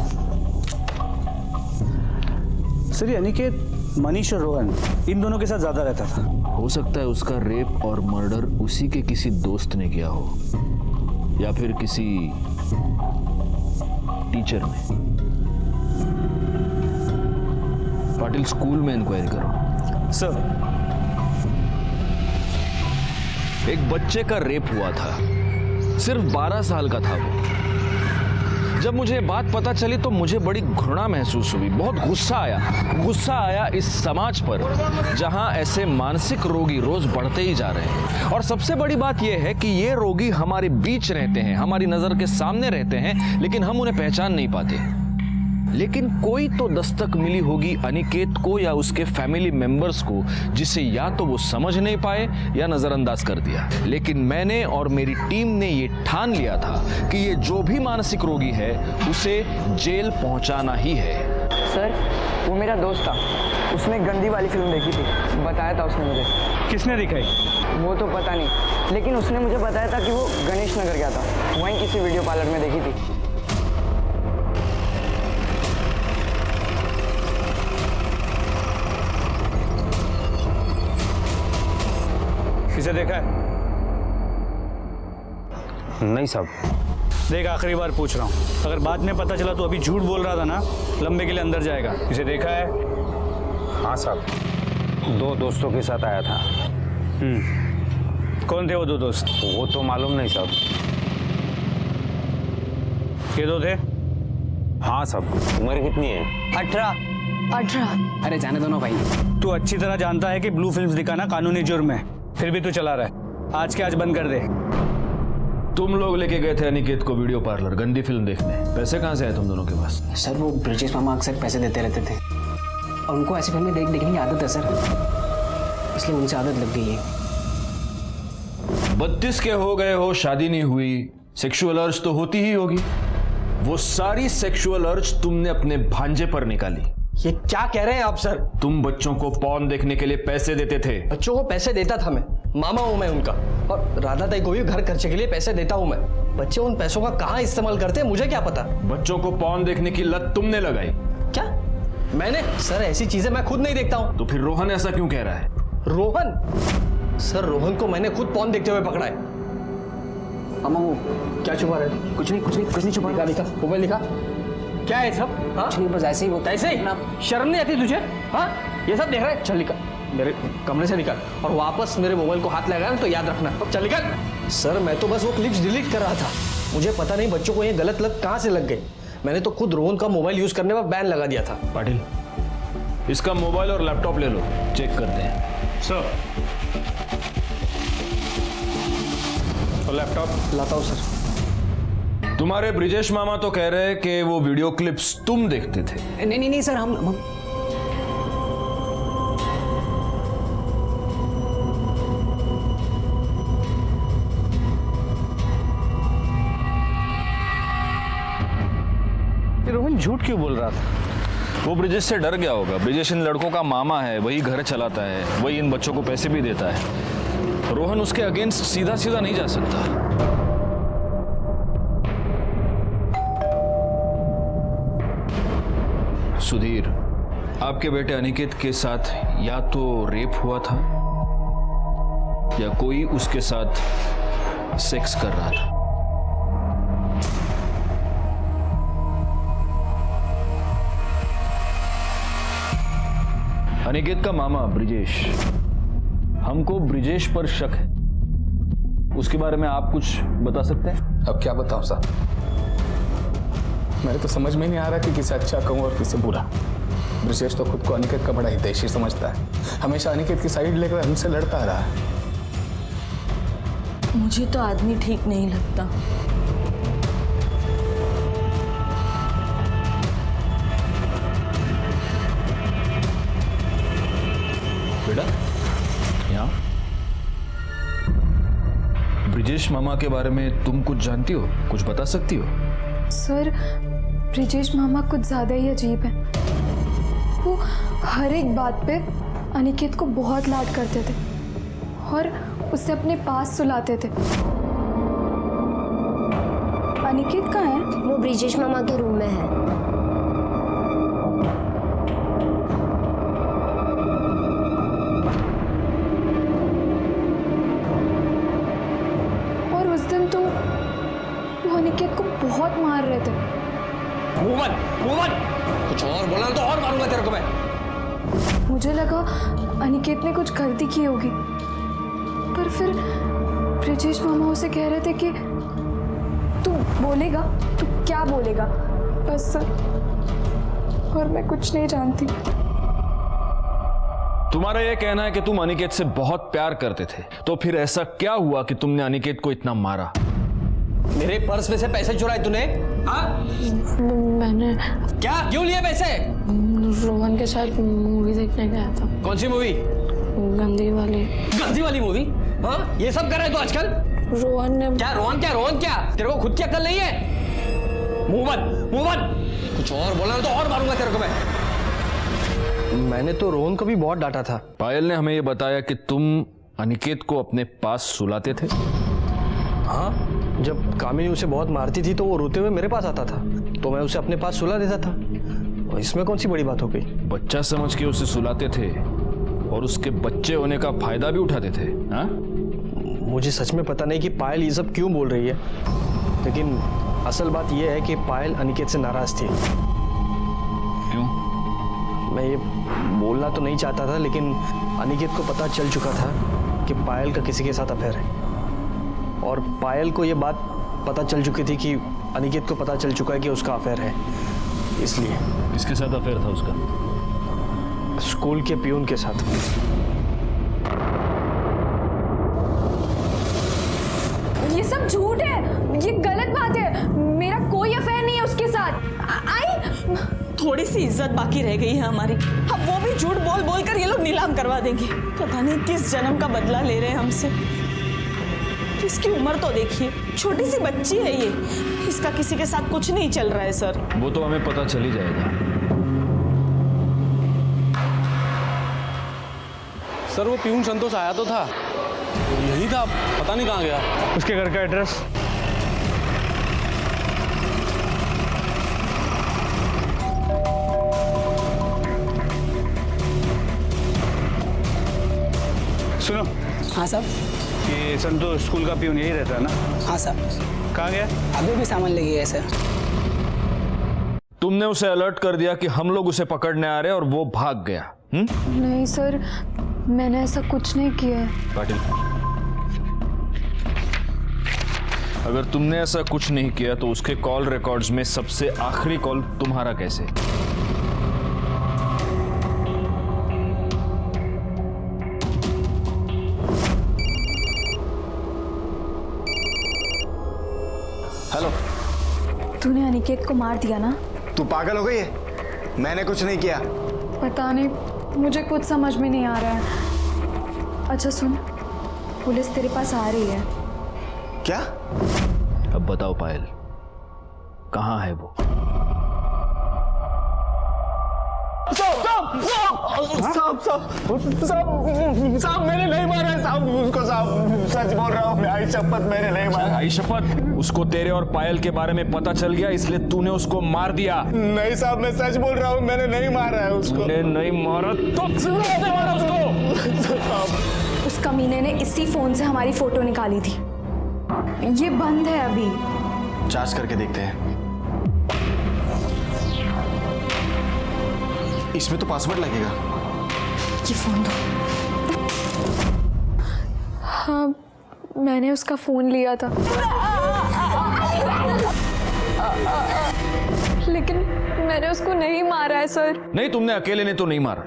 [SPEAKER 12] सर, ये अनिकेत मनीष और रोहन इन दोनों के साथ ज्यादा रहता था।
[SPEAKER 9] हो सकता है उसका रेप और मर्डर उसी के किसी दोस्त ने किया हो या फिर किसी टीचर ने। पाटिल, स्कूल में इंक्वायरी करो।
[SPEAKER 12] सर,
[SPEAKER 9] एक बच्चे का रेप हुआ था, सिर्फ 12 साल का था वो। जब मुझे बात पता चली तो मुझे बड़ी घृणा महसूस हुई, बहुत गुस्सा आया इस समाज पर जहां ऐसे मानसिक रोगी रोज बढ़ते ही जा रहे हैं। और सबसे बड़ी बात यह है कि ये रोगी हमारे बीच रहते हैं, हमारी नजर के सामने रहते हैं, लेकिन हम उन्हें पहचान नहीं पाते। लेकिन कोई तो दस्तक मिली होगी अनिकेत को या उसके फैमिली मेंबर्स को, जिसे या तो वो समझ नहीं पाए या नजरअंदाज कर दिया। लेकिन मैंने और मेरी टीम ने ये ठान लिया था कि ये जो भी मानसिक रोगी है उसे जेल पहुंचाना ही है।
[SPEAKER 7] सर, वो मेरा दोस्त था, उसने गंदी वाली फिल्म देखी थी, बताया था उसने मुझे।
[SPEAKER 12] किसने दिखाई?
[SPEAKER 7] वो तो पता नहीं, लेकिन उसने मुझे बताया था कि वो गणेश नगर गया था, वहीं किसी वीडियो पार्लर में देखी थी।
[SPEAKER 12] किसे देखा है?
[SPEAKER 8] नहीं साहब।
[SPEAKER 12] देख, आखिरी बार पूछ रहा हूँ, अगर बाद में पता चला तो अभी झूठ बोल रहा था ना, लंबे के लिए अंदर जाएगा। इसे देखा है?
[SPEAKER 8] हाँ साहब, 2 दोस्तों के साथ आया था।
[SPEAKER 12] कौन थे वो 2 दोस्त?
[SPEAKER 8] वो तो मालूम नहीं साहब।
[SPEAKER 12] ये 2 थे?
[SPEAKER 8] हाँ सब। उम्र कितनी है?
[SPEAKER 1] 18।
[SPEAKER 5] अरे जाने दो ना भाई।
[SPEAKER 12] तू अच्छी तरह जानता है कि ब्लू फिल्म्स दिखाना कानूनी जुर्म है, फिर भी तू चला रहा है। आज के आज बंद कर दे।
[SPEAKER 9] तुम लोग लेके गए थे अनिकेत को वीडियो पार्लर गंदी फिल्म देखने, पैसे कहाँ से आए तुम दोनों के पास?
[SPEAKER 5] सर वो ब्रिजेश मामा अक्सर पैसे देते रहते थे और उनको ऐसी फिल्में देखने की आदत है सर, इसलिए उनसे आदत लग गई है।
[SPEAKER 9] 32 के हो गए हो, शादी नहीं हुई, सेक्सुअल अर्ज तो होती ही होगी। वो सारी सेक्सुअल अर्ज तुमने अपने भांजे पर निकाली।
[SPEAKER 11] ये क्या कह रहे हैं आप सर?
[SPEAKER 9] तुम बच्चों को पॉर्न देखने के लिए पैसे देते थे।
[SPEAKER 11] बच्चों को पैसे देता था मैं, मामा हूं मैं उनका, और राधा ताई को भी घर खर्चे के लिए पैसे देता हूं मैं। बच्चे उन पैसों का कहाँ इस्तेमाल करते हैं मुझे क्या पता।
[SPEAKER 9] बच्चों को पॉर्न देखने की लत तुमने लगाई।
[SPEAKER 11] क्या मैंने? सर ऐसी चीजें मैं खुद नहीं देखता हूं।
[SPEAKER 9] तो फिर रोहन ऐसा क्यों कह रहा है?
[SPEAKER 11] रोहन? सर रोहन को मैंने खुद पॉर्न देखते हुए पकड़ा है। मामा वो क्या छुपा रहे?
[SPEAKER 5] कुछ नहीं छुपा।
[SPEAKER 11] लिखा मोबाइल लिखा। क्या है सब? हाँ
[SPEAKER 5] कुछ नहीं, बस ऐसे ही वो
[SPEAKER 11] ऐसे ही ना। शर्म नहीं आती तुझे? हाँ ये सब देख रहा है? चल निकल, मेरे कमरे से निकल, और वापस मेरे मोबाइल को हाथ लगाया तो याद रखना। चल निकल। सर मैं तो बस वो क्लिप्स डिलीट कर रहा था, मुझे पता नहीं बच्चों को ये गलत लत कहाँ से लग गई। मैंने तो खुद रोहन का मोबाइल यूज करने पर बैन लगा दिया था।
[SPEAKER 9] पाटिल इसका मोबाइल और लैपटॉप ले लो, चेक करते हैं।
[SPEAKER 12] सर तो लैपटॉप
[SPEAKER 11] लाता हूँ सर।
[SPEAKER 9] तुम्हारे ब्रिजेश मामा तो कह रहे हैं कि वो वीडियो क्लिप्स तुम देखते थे।
[SPEAKER 5] नहीं सर, हम
[SPEAKER 12] रोहन झूठ क्यों बोल रहा था?
[SPEAKER 9] वो ब्रिजेश से डर गया होगा। ब्रिजेश इन लड़कों का मामा है, वही घर चलाता है, वही इन बच्चों को पैसे भी देता है। रोहन उसके अगेंस्ट सीधा सीधा नहीं जा सकता। सुधीर, आपके बेटे अनिकेत के साथ या तो रेप हुआ था या कोई उसके साथ सेक्स कर रहा था। अनिकेत का मामा ब्रिजेश, हमको ब्रिजेश पर शक है, उसके बारे में आप कुछ बता सकते हैं?
[SPEAKER 2] अब क्या बताऊं साहब, मेरे तो समझ में नहीं आ रहा कि किसे अच्छा कहूं और किसे बुरा। ब्रिजेश तो खुद को अनिकेत का बड़ा हितैषी समझता है, हमेशा अनिकेत की साइड लेकर हमसे लड़ता रहा है।
[SPEAKER 3] मुझे तो आदमी ठीक नहीं लगता।
[SPEAKER 9] बेटा यहाँ ब्रिजेश मामा के बारे में तुम कुछ जानती हो, कुछ बता सकती हो?
[SPEAKER 10] सर ब्रिजेश मामा कुछ ज़्यादा ही अजीब है। वो हर एक बात पे अनिकेत को बहुत लाड करते थे और उसे अपने पास सुलाते थे। अनिकेत कहाँ है?
[SPEAKER 4] वो ब्रिजेश मामा के रूम में है।
[SPEAKER 10] और उस दिन तो वो अनिकेत को बहुत मार रहे थे।
[SPEAKER 11] मोहम्मद कुछ और बोला तो और मारूंगा तेरे को मैं।
[SPEAKER 10] मुझे लगा अनिकेत ने कुछ गलती की होगी, पर फिर ब्रिजेश मामा उसे कह रहे थे कि तू बोलेगा, तू क्या बोलेगा बस सर, और मैं कुछ नहीं जानती।
[SPEAKER 9] तुम्हारा यह कहना है कि तुम अनिकेत से बहुत प्यार करते थे, तो फिर ऐसा क्या हुआ कि तुमने अनिकेत को इतना मारा?
[SPEAKER 11] मेरे पर्स में से पैसे चुराए तूने? हाँ?
[SPEAKER 1] मैंने
[SPEAKER 11] क्या क्यों लिए पैसे?
[SPEAKER 1] रोहन के साथ मूवी देखने गया था।
[SPEAKER 11] कौन सी मूवी?
[SPEAKER 1] गंदी वाली
[SPEAKER 11] मूवी? हाँ ये सब कर रहे तू आजकल?
[SPEAKER 1] रोहन ने
[SPEAKER 11] रोहन क्या तेरे को खुद की अक्ल नहीं है? मोहम्मद कुछ और बोला तो और मारूंगा तेरे को मैं। मैंने तो रोहन को भी बहुत डांटा था।
[SPEAKER 9] पायल ने हमें यह बताया कि तुम अनिकेत को अपने पास सुलाते थे।
[SPEAKER 11] हाँ, जब कामिनी उसे बहुत मारती थी तो वो रोते हुए मेरे पास आता था, तो मैं उसे अपने पास सुला देता था। और इसमें कौन सी बड़ी बात हो गई?
[SPEAKER 9] बच्चा समझ के उसे सुलाते थे और उसके बच्चे होने का फायदा भी उठाते थे। हाँ?
[SPEAKER 11] मुझे सच में पता नहीं कि पायल ये सब क्यों बोल रही है, लेकिन असल बात यह है कि पायल अनिकेत से नाराज थी।
[SPEAKER 9] क्यों?
[SPEAKER 11] मैं ये बोलना तो नहीं चाहता था, लेकिन अनिकेत को पता चल चुका था कि पायल का किसी के साथ अफेयर है, और पायल को ये बात पता चल चुकी थी कि अनिकेत को पता चल चुका है कि उसका अफेयर है।
[SPEAKER 12] इसलिए।
[SPEAKER 9] किसके साथ अफेयर था उसका?
[SPEAKER 12] स्कूल के पियून के साथ।
[SPEAKER 10] ये सब झूठ है, ये गलत बात है। मेरा कोई अफेयर नहीं है उसके साथ। आई
[SPEAKER 3] थोड़ी सी इज्जत बाकी रह गई है हमारी, अब वो भी झूठ बोल बोल कर ये लोग नीलाम करवा देंगे। पता नहीं किस जन्म का बदला ले रहे हैं हमसे। इसकी उम्र तो देखिए, छोटी सी बच्ची है ये। इसका किसी के साथ कुछ नहीं चल रहा है सर।
[SPEAKER 9] वो तो हमें पता चल ही जाएगा।
[SPEAKER 2] सर वो पियून संतोष आया तो था, यही था, पता नहीं कहाँ गया।
[SPEAKER 12] उसके घर का एड्रेस? सुनो।
[SPEAKER 7] हाँ साहब।
[SPEAKER 12] कि संतोष स्कूल का पियून यही रहता है ना?
[SPEAKER 7] हाँ साहब।
[SPEAKER 12] कहाँ गया?
[SPEAKER 7] अभी भी सामान लेके गए सर।
[SPEAKER 9] तुमने उसे अलर्ट कर दिया कि हम लोग उसे पकड़ने आ रहे हैं और वो भाग गया?
[SPEAKER 10] नहीं सर, मैंने ऐसा कुछ नहीं किया है।
[SPEAKER 9] पाटिल, अगर तुमने ऐसा कुछ नहीं किया तो उसके कॉल रिकॉर्ड्स में सबसे आखिरी कॉल तुम्हारा कैसे?
[SPEAKER 7] हेलो।
[SPEAKER 10] तूने अनिकेत को मार दिया ना?
[SPEAKER 13] तू पागल हो गई है? मैंने कुछ नहीं किया।
[SPEAKER 10] पता नहीं, मुझे कुछ समझ में नहीं आ रहा है। अच्छा सुन, पुलिस तेरे पास आ रही है।
[SPEAKER 13] क्या?
[SPEAKER 9] अब बताओ पायल, कहाँ है वो?
[SPEAKER 13] साहब मैंने नहीं मारा है साहब उसको। साहब सच बोल रहा हूँ मैं, आई शपथ मैंने नहीं मारा।
[SPEAKER 9] आई शपथ? उसको तेरे और पायल के बारे में पता चल गया इसलिए तूने उसको मार दिया?
[SPEAKER 13] नहीं साहब मैं सच बोल रहा हूँ, मैंने नहीं मारा है उसको।
[SPEAKER 9] तूने नहीं मारा तो किसने मारा उसको?
[SPEAKER 10] उस कमीने ने इसी फोन से हमारी फोटो निकाली थी। ये बंद है अभी।
[SPEAKER 13] जांच करके देखते हैं। इसमें तो पासवर्ड लगेगा।
[SPEAKER 10] ये फोन दो। हाँ, मैंने उसका फोन लिया था, लेकिन मैंने उसको नहीं मारा है सर।
[SPEAKER 9] नहीं, तुमने अकेले ने तो नहीं मारा,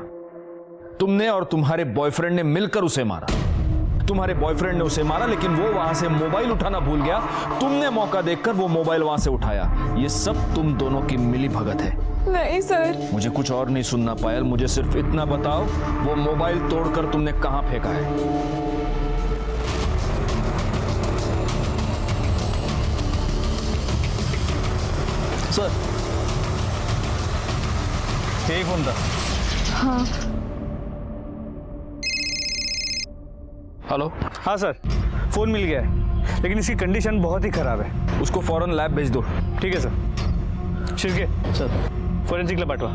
[SPEAKER 9] तुमने और तुम्हारे बॉयफ्रेंड ने मिलकर उसे मारा। तुम्हारे बॉयफ्रेंड ने उसे मारा, लेकिन वो वहां से मोबाइल उठाना भूल गया। तुमने मौका देखकर वो मोबाइल वहां से उठाया। ये सब तुम दोनों की मिली भगत है।
[SPEAKER 10] नहीं सर।
[SPEAKER 9] मुझे कुछ और नहीं सुनना पायल, मुझे सिर्फ इतना बताओ, वो मोबाइल तोड़कर तुमने कहां फेंका है?
[SPEAKER 12] सर यही फोन था।
[SPEAKER 10] हाँ।
[SPEAKER 9] हेलो।
[SPEAKER 12] हाँ सर, फोन मिल गया है, लेकिन इसकी कंडीशन बहुत ही खराब है।
[SPEAKER 9] उसको फौरन लैब भेज दो।
[SPEAKER 12] ठीक है सर। शिर्के सर, फॉरेंसिकला पाठवा।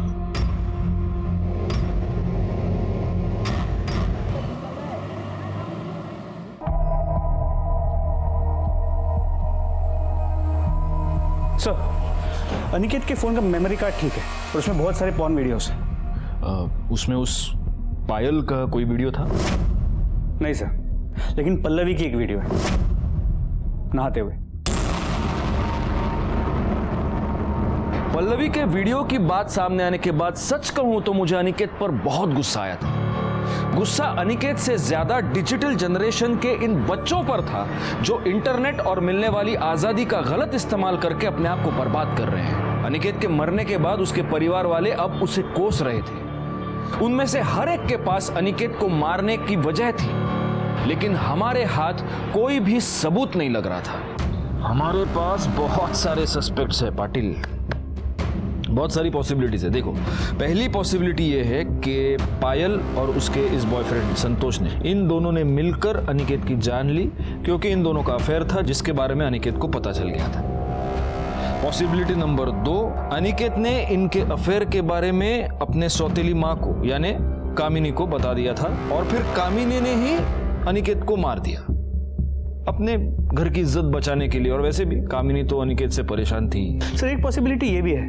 [SPEAKER 12] सर, अनिकेत के फोन का मेमोरी कार्ड ठीक है और उसमें बहुत सारे पॉर्न वीडियोस हैं।
[SPEAKER 9] उसमें उस पायल का कोई वीडियो था?
[SPEAKER 12] नहीं सर, लेकिन पल्लवी की एक वीडियो है नहाते हुए।
[SPEAKER 9] पल्लवी के वीडियो की बात सामने आने के बाद सच कहूं तो मुझे अनिकेत पर बहुत गुस्सा आया था। गुस्सा अनिकेत से ज्यादा डिजिटल जनरेशन के इन बच्चों पर था जो इंटरनेट और मिलने वाली आजादी का गलत इस्तेमाल करके अपने आप को बर्बाद कर रहे हैं। अनिकेत के मरने के बाद उसके परिवार वाले अब उसे कोस रहे थे। उनमें से हर एक के पास अनिकेत को मारने की वजह थी, लेकिन हमारे हाथ कोई भी सबूत नहीं लग रहा था। हमारे पास बहुत सारे सस्पेक्ट्स है पाटिल, बहुत सारी पॉसिबिलिटीज है। देखो, पहली पॉसिबिलिटी ये है कि पायल और उसके इस बॉयफ्रेंड संतोष ने, इन दोनों ने मिलकर अनिकेत की जान ली, क्योंकि इन दोनों का अफेयर था जिसके बारे में अनिकेत को पता चल गया था। पॉसिबिलिटी नंबर 2, अनिकेत ने इनके अफेयर के बारे में अपने सौतेली माँ को यानी कामिनी को बता दिया था और फिर कामिनी ने ही अनिकेत को मार दिया अपने घर की इज्जत बचाने के लिए। और वैसे भी कामिनी तो अनिकेत से परेशान थी।
[SPEAKER 12] सर, एक पॉसिबिलिटी ये भी है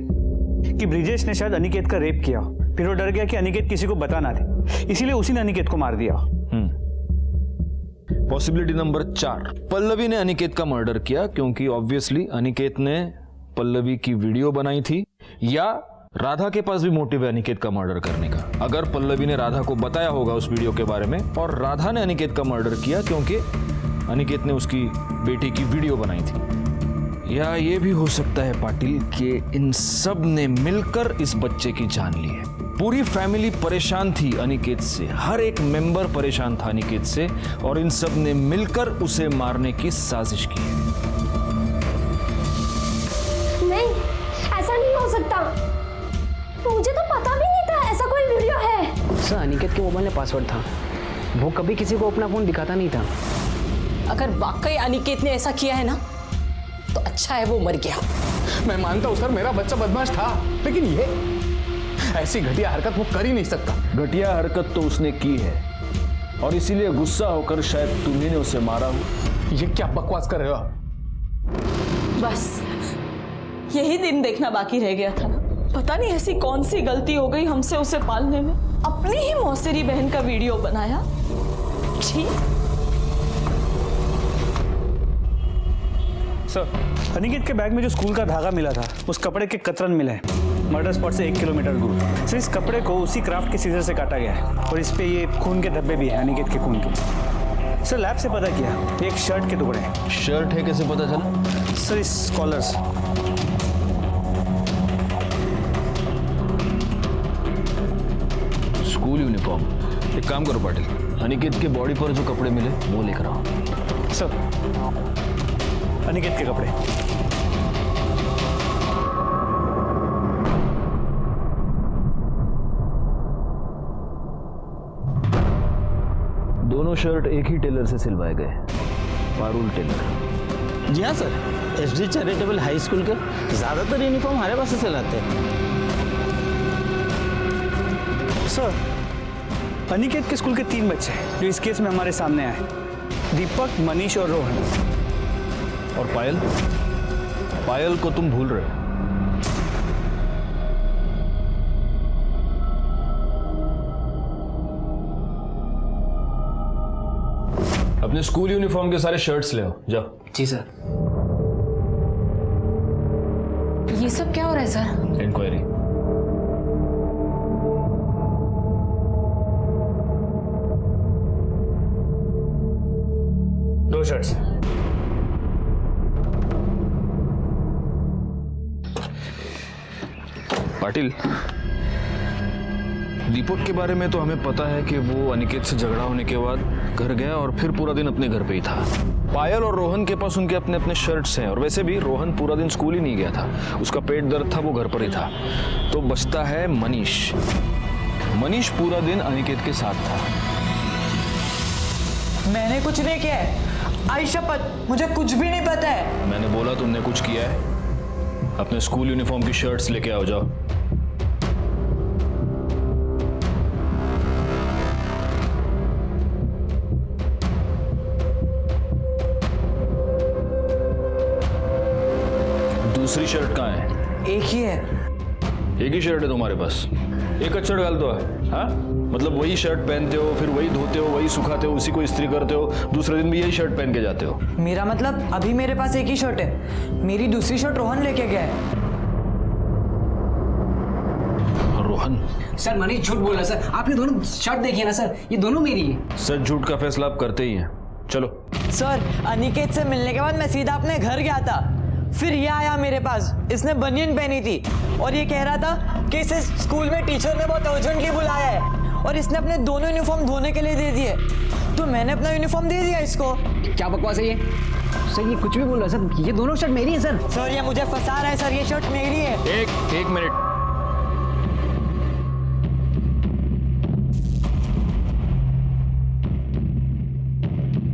[SPEAKER 12] कि ब्रिजेश ने शायद अनिकेत का रेप किया, फिर वो डर गया कि अनिकेत किसी को बताना दे, इसीलिए उसी ने अनिकेत को मार दिया।
[SPEAKER 9] पॉसिबिलिटी नंबर 4, पल्लवी ने अनिकेत का मर्डर किया, क्योंकि ऑब्वियसली अनिकेत ने पल्लवी की वीडियो बनाई थी, या राधा के पास भी मोटिव है अनिकेत का मर्डर करने का। अगर पल्लवी ने राधा को बताया होगा उस वीडियो के बारे में और राधा ने अनिकेत का मर्डर किया क्योंकि अनिकेत ने उसकी बेटी की वीडियो बनाई थी। या ये भी हो सकता है पाटिल कि इन सब ने मिलकर इस बच्चे की जान ली है। पूरी फैमिली परेशान थी अनिकेत से, हर एक मेंबर परेशान था अनिकेत से, और इन सब ने मिलकर उसे मारने की साजिश की है।
[SPEAKER 4] नहीं, ऐसा नहीं हो सकता। मुझे तो पता भी नहीं था ऐसा कोई वीडियो है।
[SPEAKER 5] सर अनिकेत के मोबाइल में पासवर्ड था, वो कभी किसी को अपना फोन दिखाता नहीं था।
[SPEAKER 6] अगर वाकई अनिकेत ने ऐसा किया है ना तो अच्छा है वो मर गया।
[SPEAKER 2] मैं मानता हूं सर, मेरा बच्चा बदमाश था, लेकिन ये ऐसी घटिया हरकत वो कर ही नहीं सकता।
[SPEAKER 9] घटिया हरकत तो उसने की है और इसीलिए गुस्सा होकर शायद तुम्ही ने उसे मारा हो।
[SPEAKER 2] ये क्या बकवास कर रहे हो आप?
[SPEAKER 3] बस यही दिन देखना बाकी रह गया था ना। पता नहीं ऐसी कौन सी गलती हो गई हमसे उसे पालने में। अपनी ही मौसेरी बहन का वीडियो बनाया। छी।
[SPEAKER 12] सर, अनिकेत के बैग में जो स्कूल का धागा मिला था उस कपड़े के कतरन मिले हैं मर्डर स्पॉट से 1 किलोमीटर दूर। सर इस कपड़े को उसी क्राफ्ट के सीजर से काटा गया है और इस पे ये खून के धब्बे भी हैं अनिकेत के खून के। सर लैब से पता किया एक शर्ट के टुकड़े हैं।
[SPEAKER 9] शर्ट है कैसे पता चला?
[SPEAKER 12] सर इस कॉलर्स।
[SPEAKER 9] School uniform. एक काम करो पाटिल, अनिकेत के बॉडी पर जो कपड़े मिले वो लेकर आओ।
[SPEAKER 12] सर अनिकेत के कपड़े।
[SPEAKER 9] दोनों शर्ट एक ही टेलर से सिलवाए गए, पारुल टेलर।
[SPEAKER 11] जी हाँ sir, SD charitable high school के ज्यादातर यूनिफॉर्म हमारे पास से सिलाते हैं।
[SPEAKER 12] सर अनिकेत के स्कूल के 3 बच्चे जो इस केस में हमारे सामने आए, दीपक, मनीष और रोहन।
[SPEAKER 9] और पायल? पायल को तुम भूल रहे हो। अपने स्कूल यूनिफॉर्म के सारे शर्ट्स ले आओ, जाओ।
[SPEAKER 5] जी सर।
[SPEAKER 1] ये सब क्या हो रहा है सर?
[SPEAKER 9] इंक्वायरी।
[SPEAKER 12] दो शर्ट्स।
[SPEAKER 9] पाटिल, दीपक के बारे में तो हमें पता है कि वो अनिकेत से झगड़ा होने के बाद घर गया और फिर पूरा दिन अपने घर पे ही था। पायल और रोहन के पास उनके अपने अपने शर्ट्स हैं और वैसे भी रोहन पूरा दिन स्कूल ही नहीं गया था, उसका पेट दर्द था, वो घर पर ही था। तो बचता है मनीष। मनीष पूरा दिन अनिकेत के साथ था।
[SPEAKER 14] मैंने कुछ नहीं किया है, आई शपथ, मुझे कुछ भी नहीं पता है।
[SPEAKER 9] मैंने बोला तुमने कुछ किया है। अपने स्कूल यूनिफॉर्म की शर्ट्स लेके आओ, जाओ। दूसरी शर्ट कहाँ है?
[SPEAKER 14] एक ही है।
[SPEAKER 9] एक ही शर्ट है तुम्हारे पास? एक शर्ट डाल दो है, हाँ? मतलब वही शर्ट पहनते हो, फिर वही धोते हो, वही सुखाते हो, उसी को इस्त्री करते हो, दूसरे दिन भी यही शर्ट पहन के जाते हो।
[SPEAKER 14] मेरा मतलब अभी मेरे पास एक ही शर्ट है, मेरी दूसरी शर्ट रोहन लेके गया है।
[SPEAKER 9] रोहन?
[SPEAKER 5] सर मनीष झूठ बोला सर, आपने दोनों शर्ट देखी है ना सर, ये दोनों मेरी है।
[SPEAKER 9] सच झूठ का फैसला आप करते ही हैं। चलो।
[SPEAKER 14] सर अनिकेत से मिलने के बाद मैं सीधा अपने घर गया था, फिर ये आया मेरे पास, इसने बनियन पहनी थी और ये कह रहा था कि इसे स्कूल में टीचर ने बहुत अर्जेंटली बुलाया है और इसने अपने दोनों यूनिफॉर्म धोने के लिए दे दिए, तो मैंने अपना यूनिफॉर्म दे दिया इसको।
[SPEAKER 5] क्या बकवास है ये? सर ये कुछ भी बोल रहा है सर, ये दोनों शर्ट मेरी है सर।
[SPEAKER 14] सर ये मुझे फंसा रहा है सर, ये शर्ट मेरी है।
[SPEAKER 9] एक मिनट।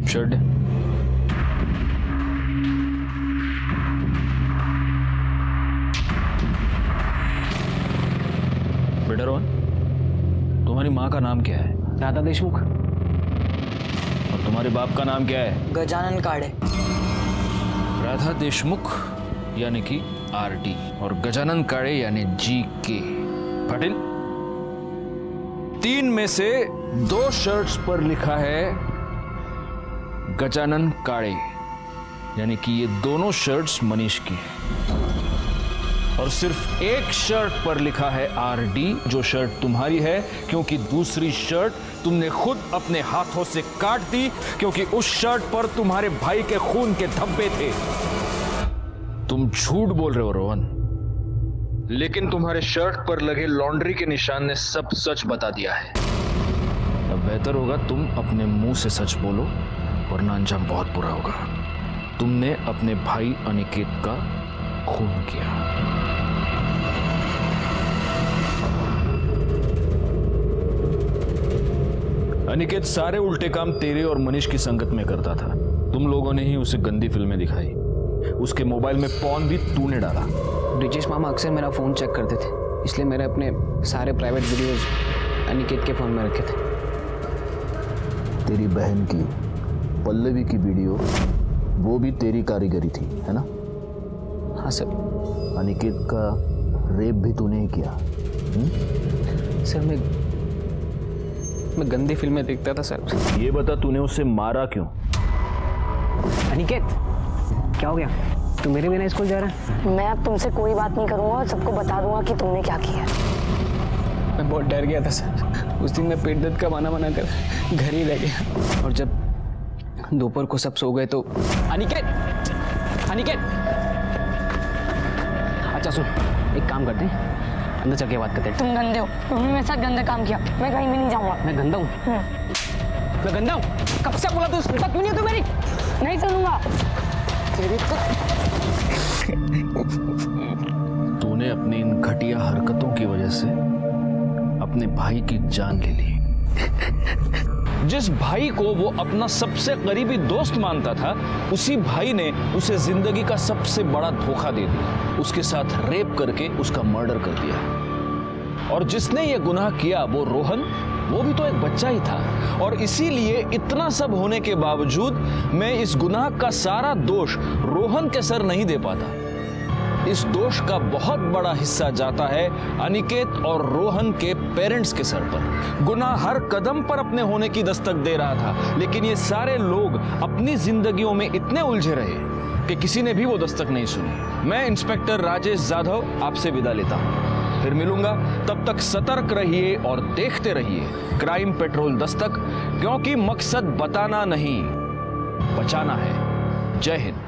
[SPEAKER 9] शर्ट बेटा रोहन, तुम्हारी माँ का नाम क्या है?
[SPEAKER 5] राधा देशमुख।
[SPEAKER 9] और तुम्हारे बाप का नाम क्या है?
[SPEAKER 14] गजानन काड़े।
[SPEAKER 9] राधा देशमुख यानी कि RD और गजानन काड़े यानी GK। पाटिल, 3 में से 2 शर्ट्स पर लिखा है गजानन काड़े, यानी कि ये दोनों शर्ट्स मनीष की हैं। और सिर्फ एक शर्ट पर लिखा है RD, जो शर्ट तुम्हारी है, क्योंकि दूसरी शर्ट तुमने खुद अपने हाथों से काट दी, क्योंकि उस शर्ट पर तुम्हारे भाई के खून के धब्बे थे। तुम झूठ बोल रहे हो रोहन, लेकिन तुम्हारे शर्ट पर लगे लॉन्ड्री के निशान ने सब सच बता दिया है। अब बेहतर होगा तुम अपने मुंह से सच बोलो, वरना अंजाम बहुत बुरा होगा। तुमने अपने भाई अनिकेत का खून किया। अनिकेत सारे उल्टे काम तेरे और मनीष की संगत में करता था। तुम लोगों ने ही उसे गंदी फिल्में दिखाई। उसके मोबाइल में पॉर्न भी तूने डाला।
[SPEAKER 5] ब्रिजेश मामा अक्सर मेरा फ़ोन चेक करते थे, इसलिए मैंने अपने सारे प्राइवेट वीडियोस अनिकेत के फ़ोन में रखे थे।
[SPEAKER 15] तेरी बहन की पल्लवी की वीडियो, वो भी तेरी कारीगरी थी, है ना?
[SPEAKER 5] हाँ सर।
[SPEAKER 15] अनिकेत का रेप भी तूने ही किया?
[SPEAKER 5] सर मैं गंदी फिल्में देखता था सर।
[SPEAKER 9] ये बता, तूने उसे मारा क्यों?
[SPEAKER 5] अनिकेत, क्या हो गया? तू मेरे बिना स्कूल जा रहा है?
[SPEAKER 1] मैं अब तुमसे कोई बात नहीं करूंगा और सबको बता दूंगा कि तुमने क्या किया।
[SPEAKER 5] मैं बहुत डर गया था सर। उस दिन मैं पेट दर्द का बहाना बनाकर घर ही रह गया, और जब दोपहर को सब सो गए तो अनिकेत, अच्छा सुन, एक काम करते हैं, अंदर चल के बात करते हैं।
[SPEAKER 1] तुम गंदे हो, तुमने मेरे साथ गंदा काम किया। मैं कहीं भी नहीं जाऊंगा।
[SPEAKER 5] मैं गंदा हूँ? मैं गंदा हूँ? कब से बोला तू सुनता क्यों नहीं है तू मेरी?
[SPEAKER 1] नहीं सुनूंगा।
[SPEAKER 9] तूने अपनी इन घटिया हरकतों की वजह से अपने भाई की जान ले ली। जिस भाई को वो अपना सबसे करीबी दोस्त मानता था, उसी भाई ने उसे जिंदगी का सबसे बड़ा धोखा दे दिया, उसके साथ रेप करके उसका मर्डर कर दिया। और जिसने ये गुनाह किया वो रोहन, वो भी तो एक बच्चा ही था। और इसीलिए इतना सब होने के बावजूद मैं इस गुनाह का सारा दोष रोहन के सर नहीं दे पाता। इस दोष का बहुत बड़ा हिस्सा जाता है अनिकेत और रोहन के पेरेंट्स के सर पर। गुनाह हर कदम पर अपने होने की दस्तक दे रहा था, लेकिन ये सारे लोग अपनी जिंदगियों में इतने उलझे रहे कि किसी ने भी वो दस्तक नहीं सुनी। मैं इंस्पेक्टर राजेश जाधव आपसे विदा लेता हूं, फिर मिलूंगा। तब तक सतर्क रहिए और देखते रहिए क्राइम पेट्रोल दस्तक, क्योंकि मकसद बताना नहीं, बचाना है। जय हिंद।